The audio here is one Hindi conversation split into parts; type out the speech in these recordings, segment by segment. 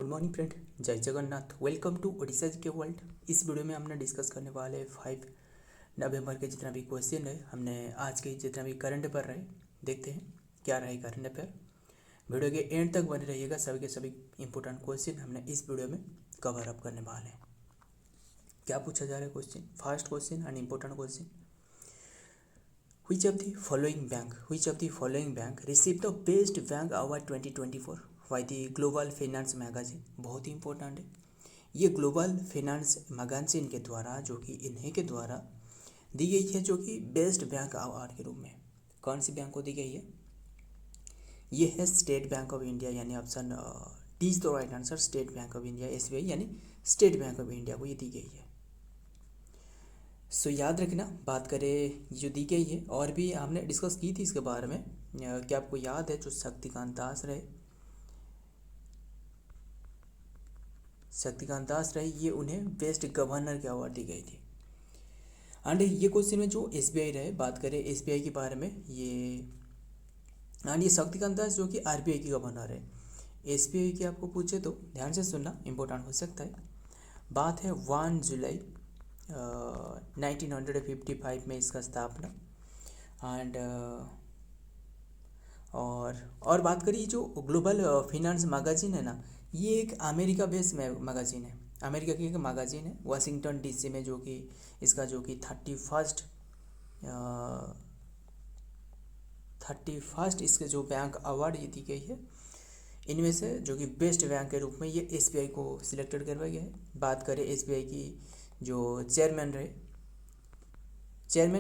गुड मॉर्निंग फ्रेंड, जय जगन्नाथ। वेलकम टू ओडिशा के वर्ल्ड। इस वीडियो में हमने डिस्कस करने वाले 5 नवंबर के जितना भी क्वेश्चन है, हमने आज के जितना भी करंट अफेयर रहे, देखते हैं क्या रहे करंट अफेयर। वीडियो के एंड तक बने रहिएगा। सभी के सभी इंपॉर्टेंट क्वेश्चन हमने इस वीडियो में कवर अप करने वाले हैं। क्या पूछा जा रहा है question? First question and important question, Which of the following bank received the Best Bank Award 2024 by the Global Finance Magazine? बहुत ही इंपॉर्टेंट है। ये ग्लोबल फाइनेंस मैगजीन के द्वारा, जो कि इन्हीं के द्वारा दी गई है, जो कि बेस्ट बैंक अवार्ड के रूप में कौन सी बैंक को दी गई है? ये है स्टेट बैंक ऑफ इंडिया, यानी option D is the right answer. State bank of India, SBI यानी स्टेट बैंक ऑफ इंडिया को ये दी गई है। सो याद रखना, बात करें जो दी गई है, और भी हमने डिस्कस की थी इसके बारे में। क्या आपको याद है जो शक्तिकांत दास रहे, ये उन्हें बेस्ट गवर्नर के अवार्ड दी गई थी। एंड ये क्वेश्चन में जो SBI रहे, बात करें SBI के बारे में, ये शक्तिकांत दास जो कि RBI की गवर्नर है। SBI की आपको पूछे तो ध्यान से सुनना, इम्पोर्टेंट हो सकता है। बात है 1 जुलाई 1955 में इसका स्थापना। एंड और बात करिए जो ग्लोबल फाइनेंस मैगजीन है ना, ये एक अमेरिका बेस्ड मैगजीन है, अमेरिका की एक मैगजीन है, वाशिंगटन DC में, जो कि इसका जो कि 31st इसके जो बैंक अवार्ड ये दी गई है, इनमें से जो कि बेस्ट बैंक के रूप में ये SBI को सिलेक्टेड करवाया गया है। बात करें SBI की जो चेयरमैन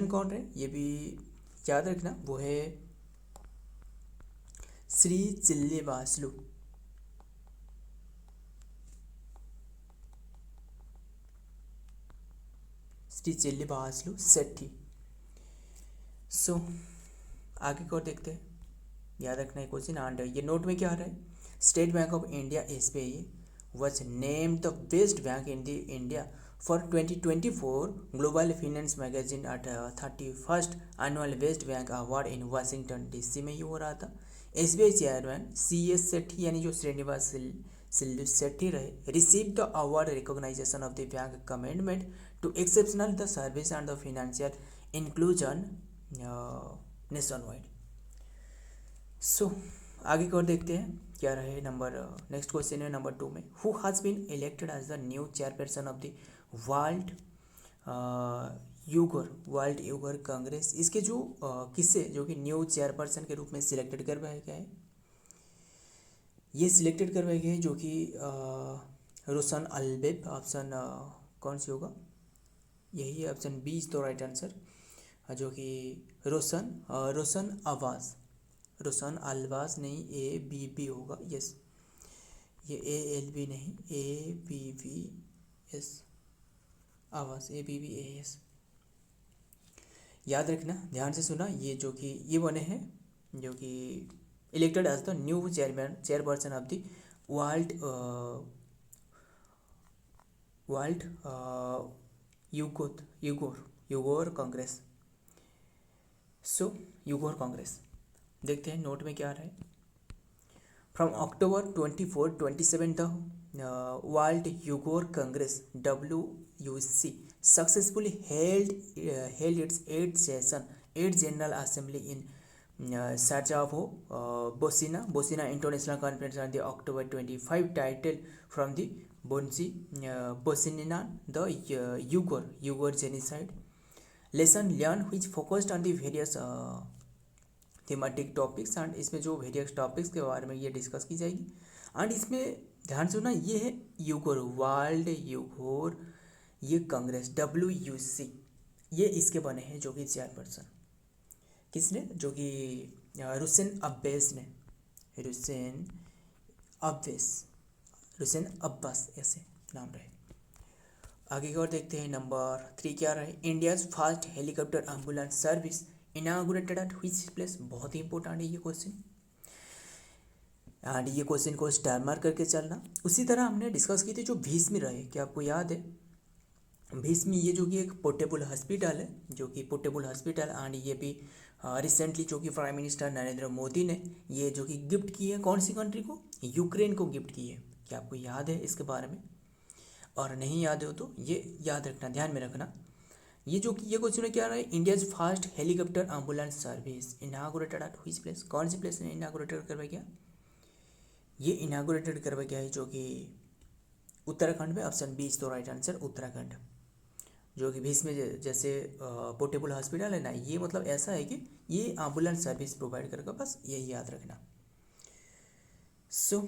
कौन रहे, ये भी याद रखना, वो है श्री चिल्लीवासलू। सेट्टी। सो आगे को देखते हैं, याद रखना है क्वेश्चन। एंड ये नोट में क्या आ रहा है? State bank of India SBI was named the best bank in the India for 2024 Global Finance Magazine at 31st Annual Best Bank Award in Washington DC में ये हो रहा था। SBI चेयरमैन CS सेट्टी, यानी जो श्रीनिवास सेट्टी रहे, receive the award recognisation of the bank commitment to exceptional the service and the financial inclusion nation wide. So आगे को देखते हैं क्या रहे। नेक्स्ट क्वेश्चन है नंबर 2 में, who has been elected as the new chairperson of the World Uyghur Congress? इसके जो किससे जो कि न्यू चेयरपर्सन के रूप में सिलेक्टेड करवाया गया है, ये सिलेक्टेड करवाया गया है जो कि रोशन अल्बेब। ऑप्शन कौन सी होगा? यही है, option B is the right answer, जो कि रोशन अल्बाज नहीं, ABB होगा। यस, ये ALB नहीं, ABBS आवाज़, ABBAS। याद रखना, ध्यान से सुना। ये जो कि ये बने हैं जो कि elected as the new chairperson of the World Uyghur Congress. So Uyghur Congress देखते हैं नोट में क्या रहा है। From October 24-27 the World Uyghur Congress WUC successfully held its 8th general assembly in Sarajevo, Bosnia International Conference on the October 25 titled from the Bosnian the Yugur genocide lesson learned, which focused on the various thematic topics. And इसमें जो वेरियस टॉपिक्स के बारे में ये डिस्कस की जाएगी। एंड इसमें ध्यान सुनना, ये है यूगोर, वर्ल्ड यूगोर ये कांग्रेस WUC, ये इसके बने हैं जो कि चेयरपर्सन किसने, जो कि रुसेन अब्बास ऐसे नाम रहे। आगे की ओर देखते हैं नंबर 3 क्या रहे। India's first helicopter ambulance service inaugurated eight which place? बहुत ही इंपॉर्टेंट है ये क्वेश्चन, एंड ये क्वेश्चन को स्टार मार्क करके चलना। उसी तरह हमने डिस्कस की थी जो भीष्म रहे, क्या आपको याद है? भीष्म ये जो कि एक पोर्टेबल हॉस्पिटल है, जो कि पोर्टेबल हॉस्पिटल, एंड ये भी रिसेंटली जो कि प्राइम मिनिस्टर नरेंद्र मोदी ने ये जो कि गिफ्ट की है कौन सी कंट्री को? यूक्रेन को गिफ्ट की है। क्या आपको याद है इसके बारे में? और नहीं याद हो तो ये याद रखना, ध्यान में रखना। ये क्वेश्चन में क्या रहा है, India's first helicopter ambulance service inaugurated eight which place, कौन सी प्लेस ने इनागोरेटेड करवाया गया? ये इनागोरेटेड करवाया गया है जो कि उत्तराखंड में। Option B is the right answer, Uttarakhand. जो कि भीष में जैसे पोर्टेबल हॉस्पिटल है ना, ये मतलब ऐसा है कि ये एम्बुलेंस सर्विस प्रोवाइड करेगा, बस यही याद रखना। सो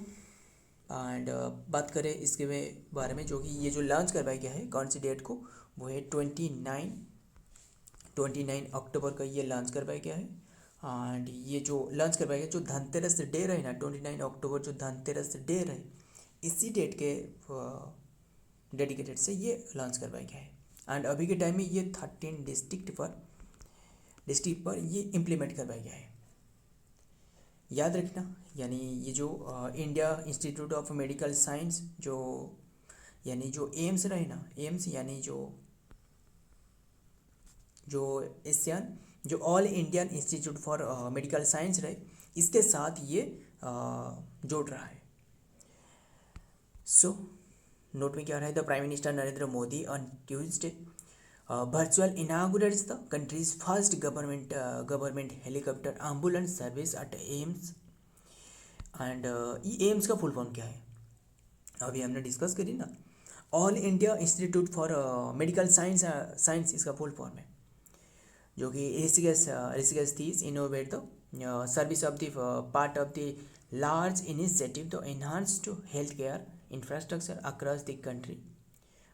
एंड बात करें इसके बारे में, जो कि ये जो लॉन्च करवाया गया है कौन सी डेट को, वो है 29 अक्टूबर का ये लॉन्च करवाया गया है। एंड ये जो लॉन्च करवाया गया, जो धनतेरस डे रहे ना, 29 अक्टूबर जो धनतेरस डे रहे, इसी डेट के डेडिकेटेड से ये लॉन्च करवाया गया है। एंड अभी के टाइम में ये 13 डिस्ट्रिक्ट पर ये इम्प्लीमेंट करवाया गया है, याद रखना। यानी ये जो India institute of medical science जो एम्स रहे ना, एम्स यानी जो एशियन जो all Indian institute for medical science रहे, इसके साथ ये जोड़ रहा है। सो नोट में क्या रहा है, the prime minister Narendra Modi on Tuesday virtual inaugurates the country's first government helicopter ambulance service at AIIMS। And ये एम्स का फुल फॉर्म क्या है, अभी हमने डिस्कस करी ना, all India institute for medical science इसका फुल फॉर्म है, जो कि Rishikesh this innovate the service of the part of the large initiative the enhance to health care infrastructure across the country.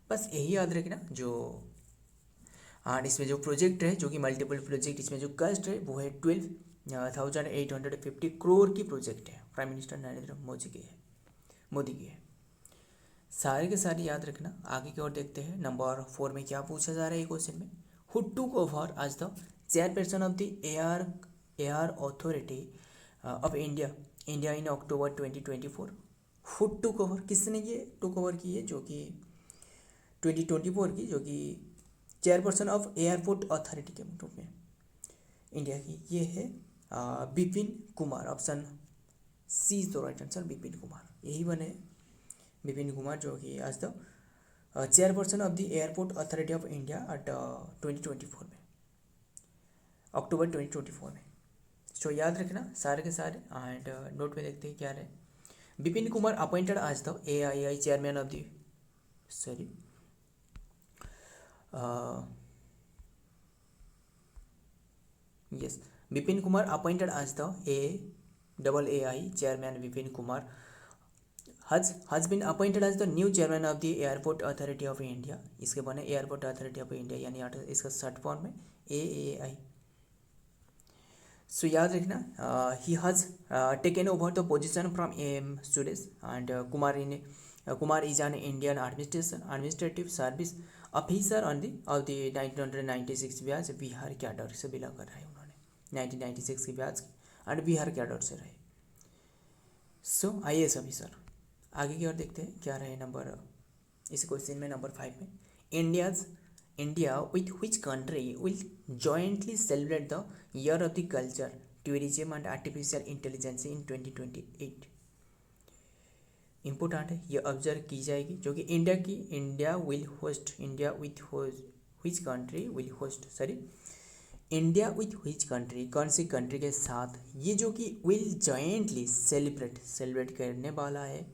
बस यही याद रखना। जो और इसमें जो प्रोजेक्ट है, जो कि मल्टीपल प्रोजेक्ट, इसमें जो कस्ट है वो है 12,850 करोड़ की प्रोजेक्ट है, प्राइम मिनिस्टर नरेंद्र मोदी की है। सारे के सारे याद रखना। आगे की ओर देखते हैं, नंबर 4 में क्या पूछा जा रहा है क्वेश्चन में, who took over as the chairperson of the air authority of India in October 2024। Who took over, किसने ये टुक ओवर की है, जो कि 2024 की, जो कि चेयरपर्सन ऑफ एयरपोर्ट अथॉरिटी के रूप में इंडिया की, ये है Bipin Kumar. Option C is the right answer, Bipin Kumar यही बने बिपिन कुमार, जो कि as the chairperson of the airport authority of India at 2024 में, अक्टूबर 2024 में। सो याद रखना सारे के सारे। एंड नोट में देखते हैं क्या रहे, बिपिन कुमार अपॉइंटेड आज the AII chairman of the Bipin Kumar appointed as the AAI chairman. Bipin Kumar has been appointed as the new chairman of the Airport Authority of India. इसके बने Airport Authority of India, यानी इसका शॉर्ट फॉर्म है AAI। सो याद रखना, he has taken over the position from AM Suresh, and Kumar is an Indian administrative service officer on the of the 1996 ब्याज, बिहार कैडर से बिलोंग कर रहे हैं उन्होंने, 1996 की ब्याज एंड बिहार कैडर से रहे। सो IAS ऑफिसर। आगे की ओर देखते हैं क्या रहे नंबर, इस क्वेश्चन में नंबर 5 में, India with which country will jointly celebrate the year of the culture tourism and artificial intelligence in 2028। Important है, ये ऑब्जर्व की जाएगी, जो कि इंडिया विथ व्हिच कंट्री, कौन सी कंट्री के साथ ये जो कि विल जॉइंटली सेलिब्रेट करने वाला है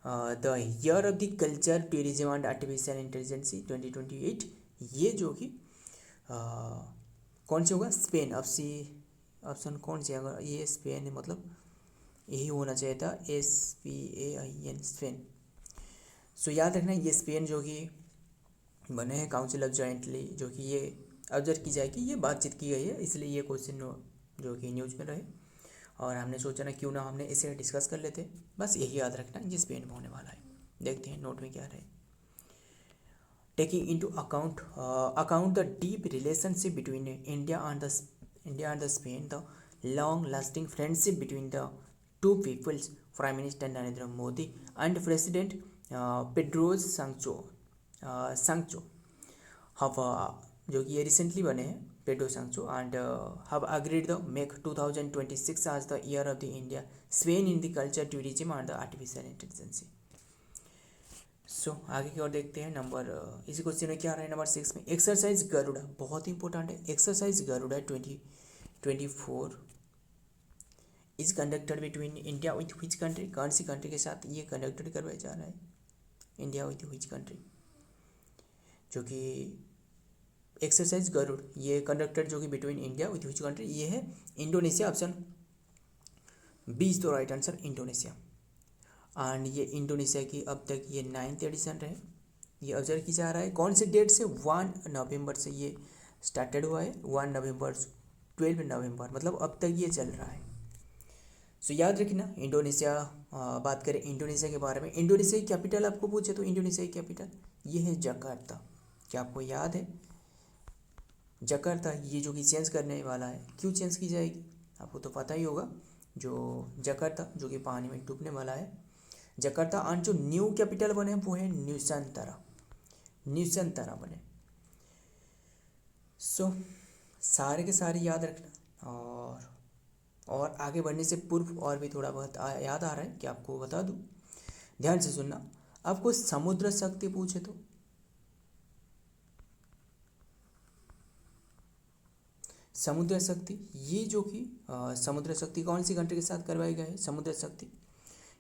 the year of the culture tourism and artificial intelligence 2028। ये जो कि कौन से होगा, स्पेन। ऑप्शन कौन से, अगर ये स्पेन है मतलब यही होना चाहिए था, SPAIN स्पेन। सो याद रखना, ये स्पेन जो कि बने हैं काउंसिल ऑफ जॉइंटली, जो कि ये ऑब्जर्व की जाएगी, ये बातचीत की गई है, इसलिए ये क्वेश्चन जो कि न्यूज़ में रहे और हमने सोचा ना क्यों ना हमने इसे डिस्कस कर लेते। बस यही याद रखना, ये स्पेन में होने वाला है। देखते हैं नोट में क्या रहे, taking into account the deep relationship between India and the Spain, the long lasting friendship between the two peoples, Prime Minister Narendra Modi and President Pedro Sancho have जो कि ये रिसेंटली बने हैं, पेड्रो सांचो, and have agreed the make 2026 as the year of the India Spain in the culture, tourism and the artificial intelligence। आगे की ओर देखते हैं। इसी क्वेश्चन में क्या रहा है नंबर 6 में, एक्सरसाइज गरुड़ा बहुत इंपॉर्टेंट है। Exercise Garuda 2024 is conducted between India with which country, कौन सी कंट्री के साथ ये कंडक्टेड करवाया जा रहा है, इंडिया विथ व्हिच कंट्री, जो कि एक्सरसाइज गरुड़ ये कंडक्टेड जो कि between India with which country, ये है Indonesia. Option B is the right answer, Indonesia. And ये इंडोनेशिया की अब तक ये 9th एडिशन रहे, ये ऑब्जर्व किया जा रहा है। कौन से डेट से, 1 नवंबर से ये स्टार्टेड हुआ है, 1 नवंबर 12 नवंबर, मतलब अब तक ये चल रहा है। याद रखना इंडोनेशिया, बात करें इंडोनेशिया के बारे में, इंडोनेशिया की कैपिटल आपको पूछे तो इंडोनेशिया की कैपिटल ये है जकार्ता। क्या आपको याद है जकार्ता, ये जो कि चेंज करने वाला है, क्यों चेंज की जाएगी आपको तो पता ही होगा। जो जकार्ता जो कि पानी में डूबने वाला है जकार्ता, और जो न्यू कैपिटल बने वो है न्यूसेंतरा, न्यूसेंतरा बने। सारे के सारे याद रखना। और आगे बढ़ने से पूर्व और भी थोड़ा बहुत याद आ रहा है कि आपको बता दूं, ध्यान से सुनना। आपको समुद्र शक्ति पूछे तो समुद्र शक्ति, ये जो कि समुद्र शक्ति कौन सी कंट्री के साथ करवाई गई है, समुद्र शक्ति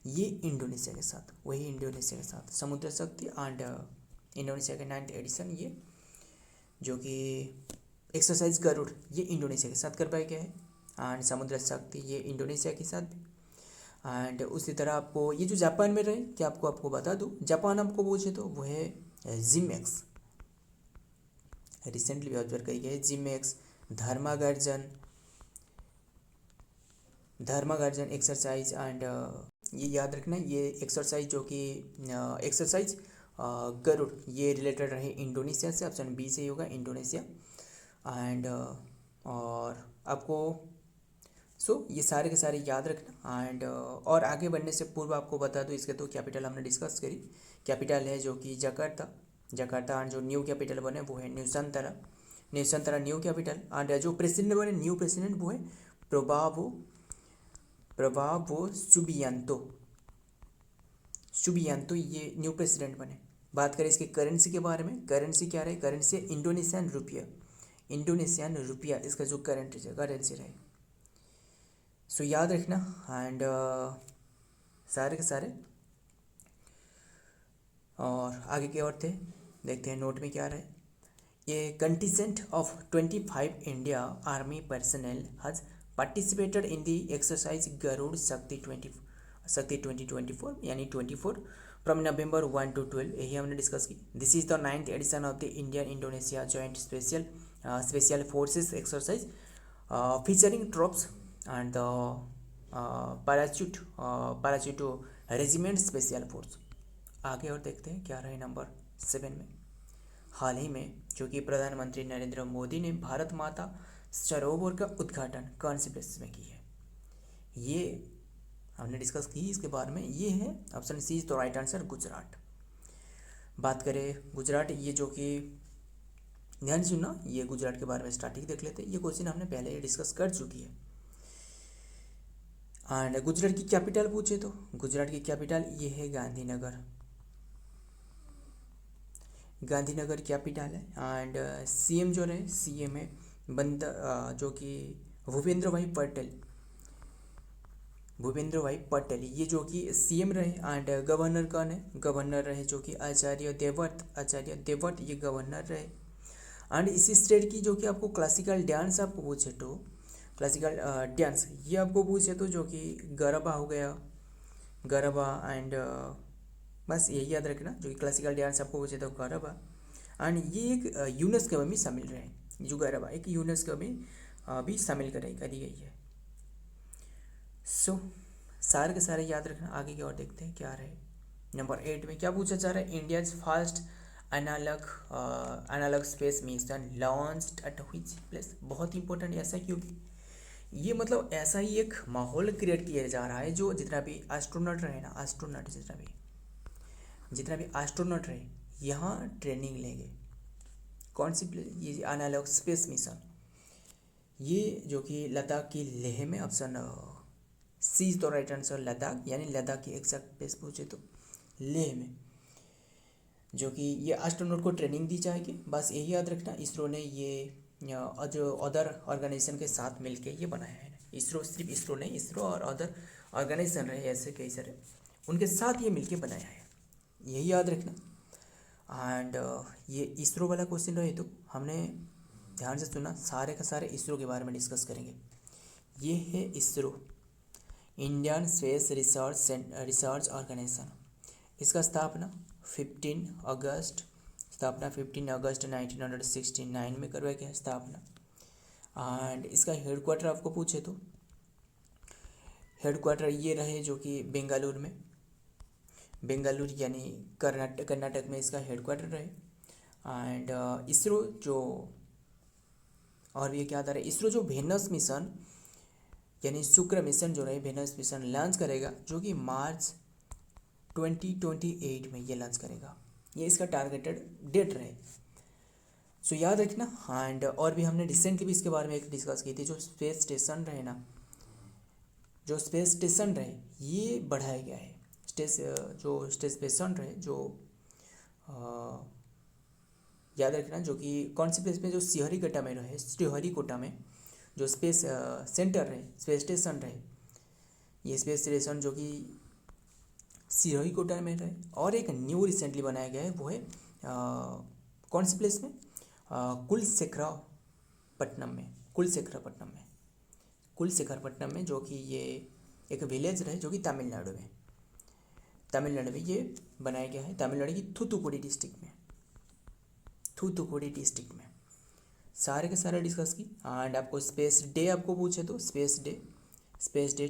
ये इंडोनेशिया के साथ, वही इंडोनेशिया के साथ समुद्र शक्ति एंड इंडोनेशिया के 9th एडिशन, ये जो कि एक्सरसाइज गरुड़ ये इंडोनेशिया के साथ करवाया गया है। एंड समुद्र शक्ति ये इंडोनेशिया के साथ भी। एंड उसी तरह आपको ये जो जापान में रहे, क्या आपको बता दूँ, जापान आपको पूछे तो वो है जिमैक्स, रिसेंटली भी ऑब्जर्व किया गया है जिमैक्स, धर्मागर्जन एक्सरसाइज। एंड ये याद रखना, ये एक्सरसाइज जो कि एक्सरसाइज गरुड़ ये रिलेटेड रहे इंडोनेशिया से, ऑप्शन बी से होगा इंडोनेशिया। एंड और आपको ये सारे के सारे याद रखना। एंड और आगे बढ़ने से पूर्व आपको बता दूँ, इसके तो कैपिटल हमने डिस्कस करी, कैपिटल है जो कि जकार्ता एंड जो न्यू कैपिटल बने वो है न्यूसेंतरा न्यू कैपिटल। एंड जो प्रेसिडेंट बने न्यू प्रेसिडेंट वो है प्रभावो सुबियांतो, ये न्यू प्रेसिडेंट बने। बात करें इसके करेंसी के बारे में, करेंसी क्या रहे, करेंसी इंडोनेशियन रुपया इसका जो करेंसी रहे। याद रखना। एंड सारे के सारे और आगे की ओर थे, देखते हैं नोट में क्या रहे। ये contingent of 25 India army personnel has participated in the exercise Garuda Shakti 2024 यानी 24 फ्रॉम नवंबर 1 to 12, यही हमने डिस्कस की। This is the 9th edition of the Indian Indonesia joint special forces exercise featuring troops and the parachute regiment special force. आगे और देखते हैं क्या रहे नंबर 7 में। हाल ही में जो कि प्रधानमंत्री नरेंद्र मोदी ने भारत माता सरोवर का उद्घाटन कौन से प्लेस में की है, ये हमने डिस्कस की इसके बारे में, ये है option C is the right answer, Gujarat. बात करें गुजरात, ये जो कि ध्यान सुनना, ये गुजरात के बारे में स्टार्टिंग देख लेते हैं, ये क्वेश्चन हमने पहले ही डिस्कस कर चुकी है। एंड गुजरात की कैपिटल पूछे तो गुजरात की कैपिटल ये है गांधीनगर कैपिटल है। एंड सीएम जो रहे, सीएम है जो कि भूपेंद्र भाई पटेल, ये जो कि सीएम रहे। एंड गवर्नर कौन है, गवर्नर रहे जो कि आचार्य देवव्रत ये गवर्नर रहे। एंड इसी स्टेट की जो कि आपको क्लासिकल डांस आपको पूछे तो क्लासिकल डांस ये आपको पूछे तो जो कि गरबा हो गया, गरबा। एंड बस यही याद रखना, जो कि क्लासिकल डांस आपको पूछे तो गरबा। एंड ये एक यूनेस्को में भी शामिल रहे, जो गरबा एक यूनेस्को में भी शामिल करी गई है। सारे के सारे याद रखना। आगे की ओर देखते हैं क्या रहे नंबर 8 में, क्या पूछा जा रहा है, India's first analogue space mission launched at which place. बहुत इंपॉर्टेंट, ऐसा क्योंकि ये मतलब ऐसा ही एक माहौल क्रिएट किया जा रहा है, जो जितना भी एस्ट्रोनॉट रहे ना, जितना भी एस्ट्रोनॉट रहे यहाँ ट्रेनिंग लेंगे। कौन सी प्लेस, ये एनालॉग स्पेस मिशन, ये जो कि लद्दाख की लेह में, option C is the right answer, Ladakh यानी लद्दाख की एग्जैक्ट प्लेस पूछे तो लेह में। जो कि ये एस्ट्रोनॉट को ट्रेनिंग दी जाएगी। बस यही याद रखना, इसरो ने ये जो अदर ऑर्गेनाइजेशन के साथ मिलके ये बनाया है। इसरो सिर्फ इसरो नहीं, इसरो और अदर ऑर्गेनाइजेशन रहे ऐसे कई सारे, उनके साथ ये मिलके बनाया है, यही याद रखना। एंड ये इसरो वाला क्वेश्चन रहे तो हमने ध्यान से सुना, सारे का सारे इसरो के बारे में डिस्कस करेंगे। ये है ISRO, Indian space research organisation. इसका स्थापना 15 अगस्त 1969 में करवाया गया स्थापना। एंड इसका हेडक्वार्टर आपको पूछे तो हेडक्वार्टर ये रहे जो कि बेंगलुरु में, बेंगलुरु यानी कर्नाटक में इसका हेडक्वार्टर रहे। एंड इसरो जो और भी क्या था, इसरो जो वेनस मिशन यानी शुक्र मिशन जो रहे, वेनस मिशन लॉन्च करेगा, जो कि मार्च 2028 में ये लॉन्च करेगा, ये इसका टारगेटेड डेट रहे। सो याद रखना। एंड और भी हमने रिसेंटली भी इसके बारे में एक डिस्कस की थी, जो स्पेस स्टेशन रहे ना, जो स्पेस स्टेशन रहे ये बढ़ाया गया है। जो स्पेस स्टेशन रहे जो याद रखना, जो कि कौन सी प्लेस में, जो श्रीहरिकोटा में रहे, श्रीहरिकोटा में जो स्पेस सेंटर रहे, स्पेस स्टेशन रहे, ये स्पेस स्टेशन जो कि श्रीहरिकोटा में रहे। और एक न्यू रिसेंटली बनाया गया है, वो है कौन सी प्लेस में, कुलशेखरपट्टनम में, जो कि ये एक विलेज रहे, जो कि तमिलनाडु में ये बनाया गया है, तमिलनाडु की थूथुकुडी डिस्ट्रिक्ट में। सारे के सारे डिस्कस की। एंड आपको स्पेस डे आपको पूछे तो स्पेस डे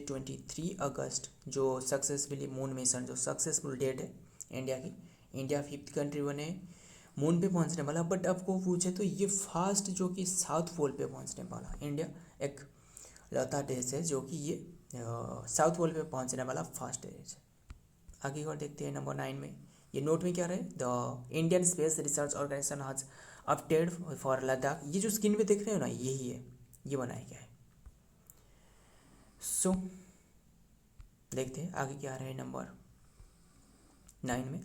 23 अगस्त जो सक्सेसफुली मून मिशन, जो सक्सेसफुल डेट है इंडिया की, इंडिया 5th कंट्री बने मून पे पहुंचने वाला। बट आपको पूछे तो ये फास्ट जो कि साउथ पोल पे पहुंचने वाला, इंडिया एक लौता देश है जो कि ये साउथ पोल पे पहुंचने वाला फास्ट देश है। आगे और देखते हैं नंबर 9 में, ये नोट में क्या रहे, the Indian space research organisation has update for Ladakh. ये जो स्क्रीन पे देख रहे हो ना, यही है, ये बनाया गया है। सो देखते हैं आगे क्या रहे नंबर 9 में,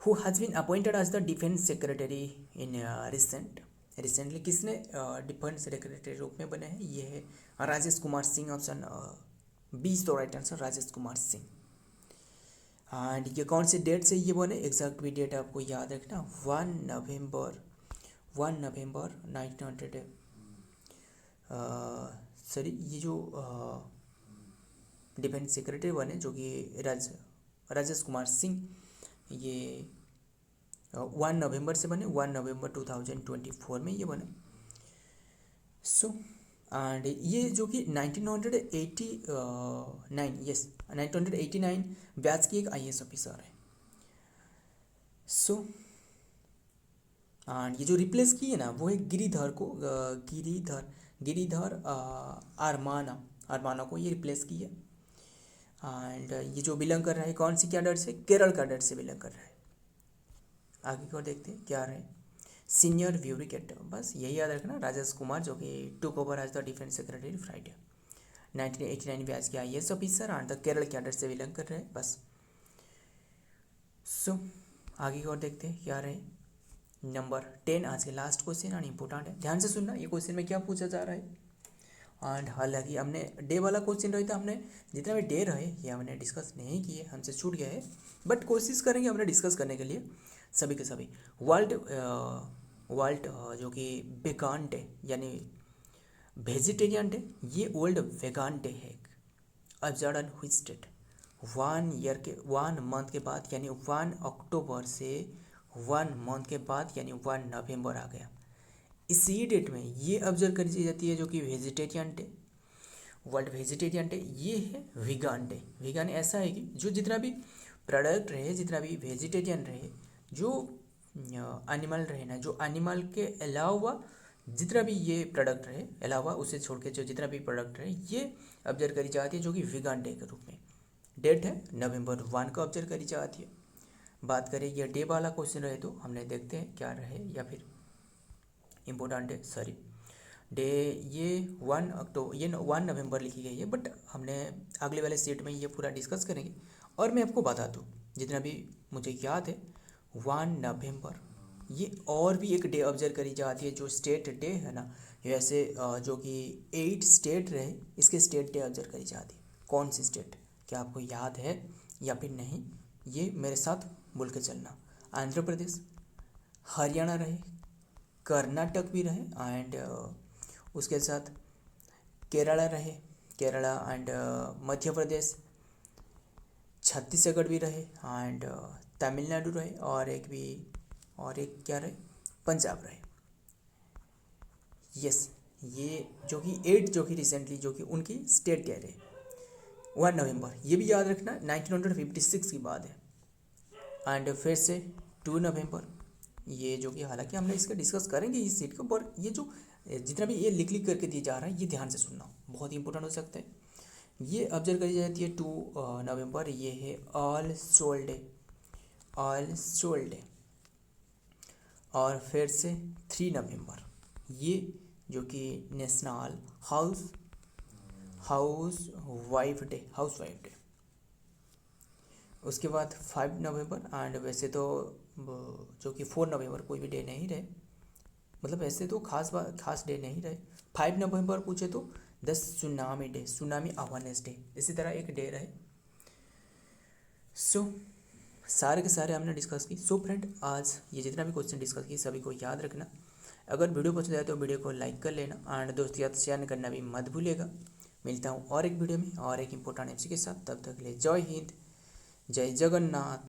who has been appointed as the defence secretary in recently. किसने डिफेंस सेक्रेटरी रूप में बने हैं, ये है राजेश कुमार सिंह। ऑप्शन 20 तो right answer, Rajesh Kumar Singh. And ये कौन से डेट से ये बने, एग्जैक्ट भी डेट आपको याद रखना, 1 नवंबर 1900 सॉरी, ये जो डिफेंस सेक्रेटरी बने जो कि राजेश कुमार सिंह, ये 1 नवंबर से बने, 1 नवंबर 2024 में ये बने। सो एंड ये जो कि 1989 बैच की एक IAS ऑफिसर है। सो एंड ये जो रिप्लेस की है ना, वो है गिरीधर आरमाना को ये रिप्लेस की है। एंड ये जो बिलोंग कर रहा है कौन सी कैडर से, केरल कैडर से बिलोंग कर रहा है। आगे को देखते हैं क्या रहे, सीनियर ब्यूरो कैडर। बस यही याद रखना, राजेश कुमार जो कि took over as the defence secretary Friday 1989 batch के IAS officer and the Kerala cadre से बिलोंग कर रहे हैं। बस सो आगे को देखते हैं क्या रहे नंबर 10, आज के लास्ट क्वेश्चन एंड इंपॉर्टेंट है, ध्यान से सुनना। ये क्वेश्चन में क्या पूछा जा रहा है। एंड हालांकि हमने डे वाला क्वेश्चन रहा था, हमने जितना भी डे रहे ये हमने डिस्कस नहीं किए, हमसे छूट गया है, बट कोशिश करेंगे हमने डिस्कस करने के लिए सभी के सभी। वर्ल्ड जो कि वेगान डे यानी वेजिटेरियन डे, ये वर्ल्ड वेगान डे है observed on which date, 1 month के बाद, यानी 1 अक्टूबर से 1 मंथ के बाद, यानी 1 नवंबर आ गया। इसी डेट में ये ऑब्जर्व करी जाती है जो कि vegetarian day, world vegetarian day. ये है वीगान डे। वीगान ऐसा है कि जो जितना भी प्रोडक्ट रहे, जितना भी वेजिटेरियन रहे, जो एनिमल रहे ना, जो एनिमल के अलावा जितना भी ये प्रोडक्ट रहे, अलावा उसे छोड़ के जो जितना भी प्रोडक्ट रहे, ये ऑब्जर्व करी जाती है जो कि वीगान डे के रूप में। डेट है नवंबर 1 को ऑब्जर्व करी जाती है। बात करें ये डे वाला क्वेश्चन रहे तो हमने देखते हैं क्या रहे, या फिर इम्पोर्टेंट है सॉरी डे, ये 1 नवंबर लिखी गई है, बट हमने अगले वाले सीट में ये पूरा डिस्कस करेंगे। और मैं आपको बता दूँ जितना भी मुझे याद है 1 नवंबर। ये और भी एक डे ऑब्जर्व करी जाती है जो स्टेट डे है ना, वैसे जो कि 8 स्टेट रहे, इसके स्टेट डे ऑब्जर्व करी जाती है। कौन सी स्टेट, क्या आपको याद है या फिर नहीं, ये मेरे साथ बोल के चलना। आंध्र प्रदेश, हरियाणा रहे, कर्नाटक भी रहे, एंड उसके साथ केरला रहे, केरला एंड मध्य प्रदेश, छत्तीसगढ़ भी रहे, एंड तमिलनाडु रहे, और एक क्या रहे, पंजाब रहे। यस, ये जो कि 8 जो कि रिसेंटली जो कि उनकी स्टेट डे रहे 1 नवंबर। ये भी याद रखना 1956 की बात है। एंड फिर से 2 नवंबर, ये जो कि हालांकि हमने इसका डिस्कस करेंगे इस सीट को, पर ये जो जितना भी ये लिख करके दिया जा रहा है ये ध्यान से सुनना, बहुत ही इंपॉर्टेंट हो सकता है। ये ऑब्जर्व करी जाती है 2 नवंबर, ये है all soul day, all soul day. और फिर से 3 नवंबर, ये जो कि नेशनल हाउस वाइफ डे। उसके बाद 5 नवंबर, एंड वैसे तो जो कि 4 नवंबर कोई भी डे नहीं रहे, मतलब ऐसे तो खास डे नहीं रहे। 5 नवंबर पूछे तो the tsunami day, tsunami awareness day, इसी तरह एक डे रहे। सो सारे के सारे हमने डिस्कस की। सो फ्रेंड, आज ये जितना भी क्वेश्चन डिस्कस की सभी को याद रखना। अगर वीडियो पसंद आए तो वीडियो को लाइक कर लेना, एंड दोस्तों के साथ शेयर करना भी मत भूलिएगा। मिलता हूँ और एक वीडियो में और एक इम्पोर्टेंट एमसी के साथ, तब तक के लिए जय हिंद, जय जगन्नाथ।